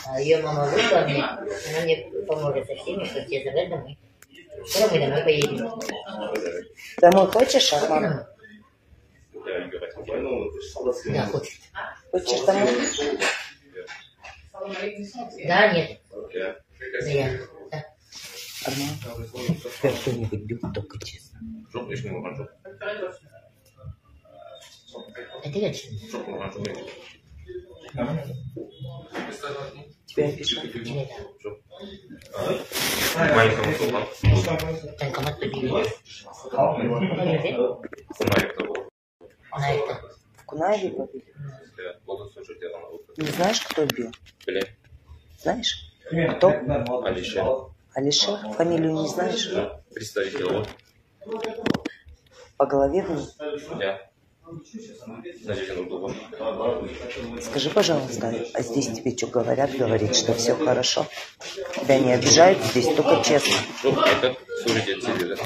А ее мама вышла мне, она мне поможет со всеми, что все забрать домой. Скоро мы домой поедем. Домой хочешь, а мама? Да, хочет. Хочешь домой? Да, нет. Да, я. Да. Арман, тебя кто-нибудь бил, только честно. Это я честно. Тебя обижали? Тебе да. Танкомат побили. Она это. В Кунаеве побили? Не знаешь, кто бил? Знаешь? Кто? Алишер. Алишер? Фамилию не знаешь? Представитель. По голове был? Да. Скажи, пожалуйста, а здесь тебе что говорят? Говорит, что все хорошо? Тебя не обижают здесь, только честно. Это служитель цивиля.